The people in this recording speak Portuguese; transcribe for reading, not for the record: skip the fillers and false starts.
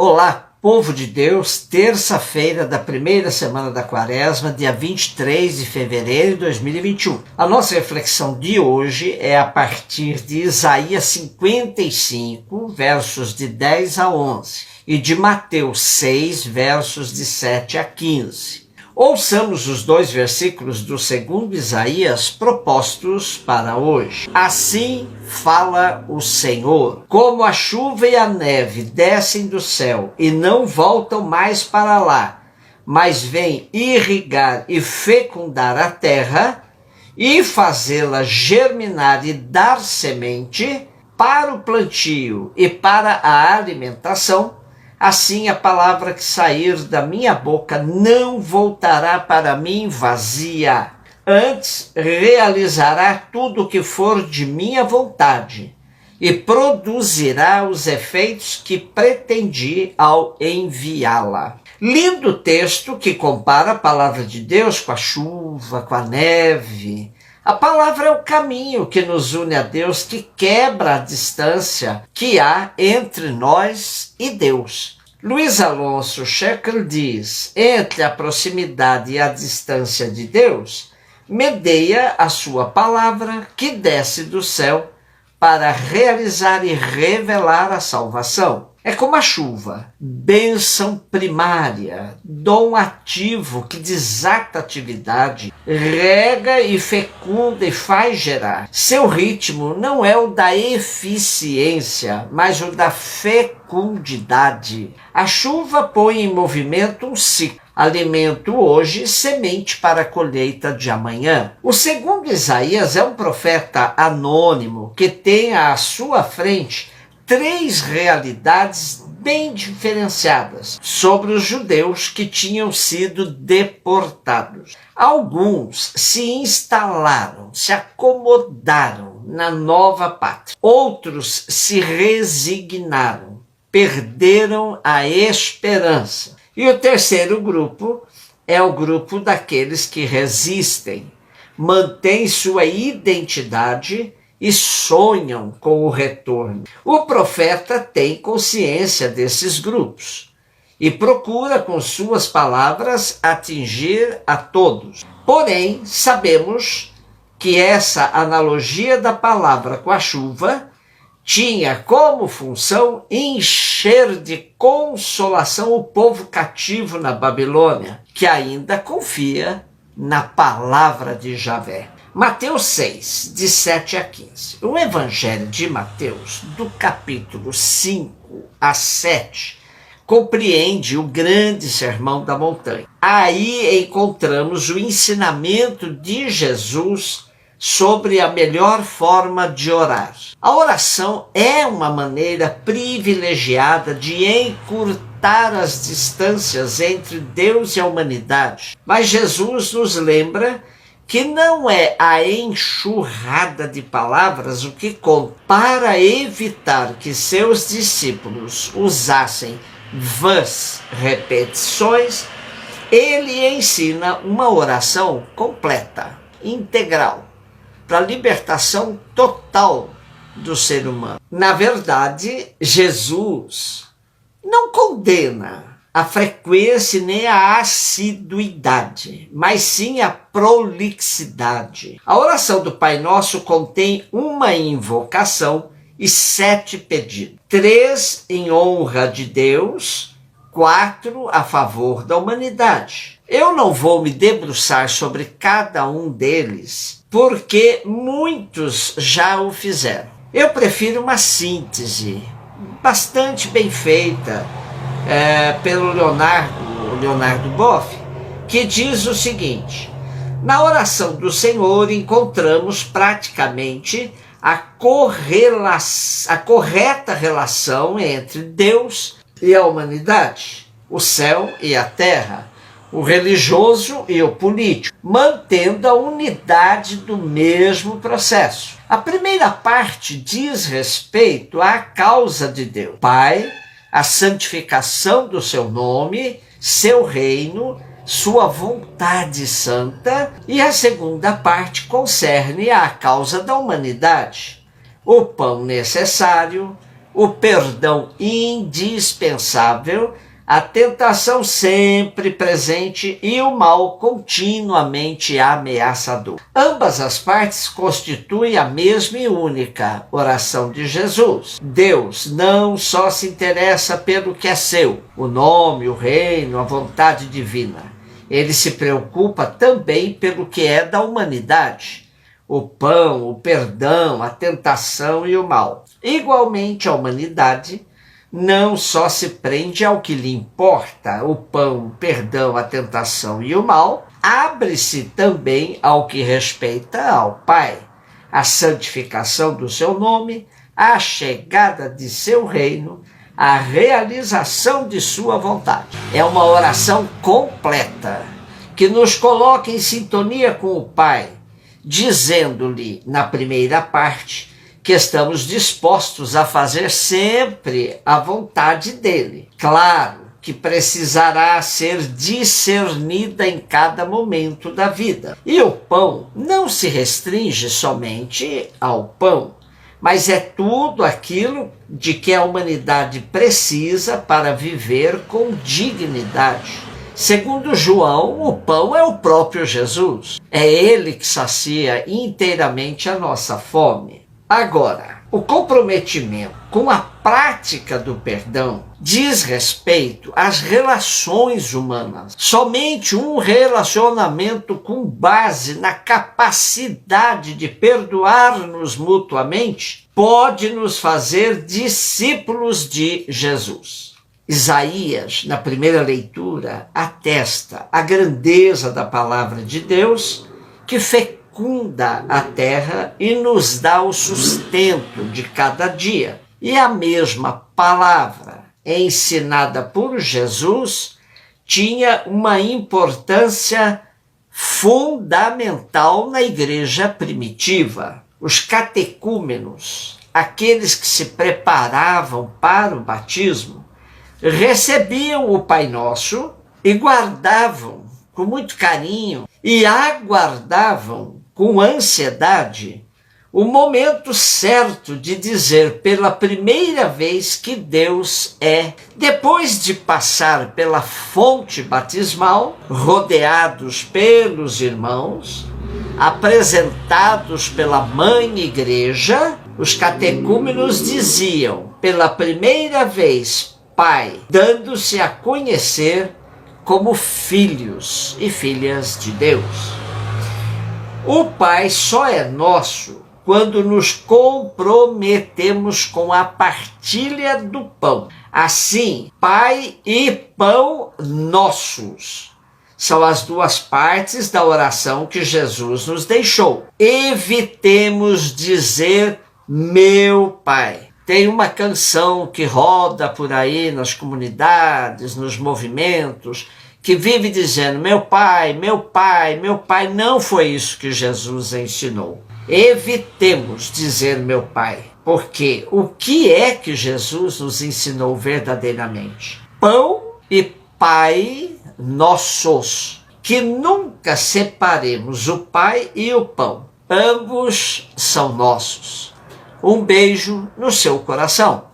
Olá, povo de Deus, terça-feira da primeira semana da Quaresma, dia 23 de fevereiro de 2021. A nossa reflexão de hoje é a partir de Isaías 55, versos de 10 a 11, e de Mateus 6, versos de 7 a 15. Ouçamos os dois versículos do segundo Isaías propostos para hoje. Assim fala o Senhor: como a chuva e a neve descem do céu e não voltam mais para lá, mas vêm irrigar e fecundar a terra e fazê-la germinar e dar semente para o plantio e para a alimentação, assim a palavra que sair da minha boca não voltará para mim vazia. Antes realizará tudo o que for de minha vontade e produzirá os efeitos que pretendi ao enviá-la. Lindo texto que compara a palavra de Deus com a chuva, com a neve. A palavra é o caminho que nos une a Deus, que quebra a distância que há entre nós e Deus. Luiz Alonso Shekel diz: entre a proximidade e a distância de Deus, medeia a sua palavra que desce do céu para realizar e revelar a salvação. É como a chuva, bênção primária, dom ativo que desata a atividade, rega e fecunda e faz gerar. Seu ritmo não é o da eficiência, mas o da fecundidade. A chuva põe em movimento um ciclo. Alimento hoje, semente para a colheita de amanhã. O segundo Isaías é um profeta anônimo que tem à sua frente três realidades bem diferenciadas sobre os judeus que tinham sido deportados. Alguns se instalaram, se acomodaram na nova pátria. Outros se resignaram, perderam a esperança. E o terceiro grupo é o grupo daqueles que resistem, mantêm sua identidade e sonham com o retorno. O profeta tem consciência desses grupos e procura com suas palavras atingir a todos. Porém, sabemos que essa analogia da palavra com a chuva tinha como função encher de consolação o povo cativo na Babilônia, que ainda confia na palavra de Javé. Mateus 6, de 7 a 15. O Evangelho de Mateus, do capítulo 5 a 7, compreende o grande sermão da montanha. Aí encontramos o ensinamento de Jesus sobre a melhor forma de orar. A oração é uma maneira privilegiada de encurtar as distâncias entre Deus e a humanidade. Mas Jesus nos lembra que não é a enxurrada de palavras o que conta. Para evitar que seus discípulos usassem vãs repetições, ele ensina uma oração completa, integral, para a libertação total do ser humano. Na verdade, Jesus não condena a frequência nem a assiduidade, mas sim a prolixidade. A oração do Pai Nosso contém uma invocação e 7 pedidos. 3 em honra de Deus, 4 a favor da humanidade. Eu não vou me debruçar sobre cada um deles, porque muitos já o fizeram. Eu prefiro uma síntese bastante bem feita, pelo Leonardo Boff, que diz o seguinte: na oração do Senhor encontramos praticamente a correta relação entre Deus e a humanidade, o céu e a terra, o religioso e o político, mantendo a unidade do mesmo processo. A primeira parte diz respeito à causa de Deus, Pai, a santificação do seu nome, seu reino, sua vontade santa, e a segunda parte concerne à causa da humanidade, o pão necessário, o perdão indispensável, a tentação sempre presente e o mal continuamente ameaçador. Ambas as partes constituem a mesma e única oração de Jesus. Deus não só se interessa pelo que é seu, o nome, o reino, a vontade divina. Ele se preocupa também pelo que é da humanidade, o pão, o perdão, a tentação e o mal. Igualmente, a humanidade não só se prende ao que lhe importa, o pão, o perdão, a tentação e o mal, abre-se também ao que respeita ao Pai, a santificação do seu nome, a chegada de seu reino, a realização de sua vontade. É uma oração completa, que nos coloca em sintonia com o Pai, dizendo-lhe, na primeira parte, que estamos dispostos a fazer sempre a vontade dele. Claro que precisará ser discernida em cada momento da vida. E o pão não se restringe somente ao pão, mas é tudo aquilo de que a humanidade precisa para viver com dignidade. Segundo João, o pão é o próprio Jesus. É ele que sacia inteiramente a nossa fome. Agora, o comprometimento com a prática do perdão diz respeito às relações humanas. Somente um relacionamento com base na capacidade de perdoar-nos mutuamente pode nos fazer discípulos de Jesus. Isaías, na primeira leitura, atesta a grandeza da palavra de Deus, que fecunda a terra e nos dá o sustento de cada dia. E a mesma palavra, ensinada por Jesus, tinha uma importância fundamental na igreja primitiva. Os catecúmenos, aqueles que se preparavam para o batismo, recebiam o Pai Nosso e guardavam com muito carinho e aguardavam com ansiedade o momento certo de dizer pela primeira vez que Deus é. Depois de passar pela fonte batismal, rodeados pelos irmãos, apresentados pela Mãe Igreja, os catecúmenos diziam pela primeira vez Pai, dando-se a conhecer como filhos e filhas de Deus. O Pai só é nosso quando nos comprometemos com a partilha do pão. Assim, Pai e pão nossos são as duas partes da oração que Jesus nos deixou. Evitemos dizer meu Pai. Tem uma canção que roda por aí nas comunidades, nos movimentos, que vive dizendo, meu pai, meu pai, meu pai. Não foi isso que Jesus ensinou. Evitemos dizer meu pai, porque o que é que Jesus nos ensinou verdadeiramente? Pão e Pai nossos, que nunca separemos o Pai e o pão. Ambos são nossos. Um beijo no seu coração.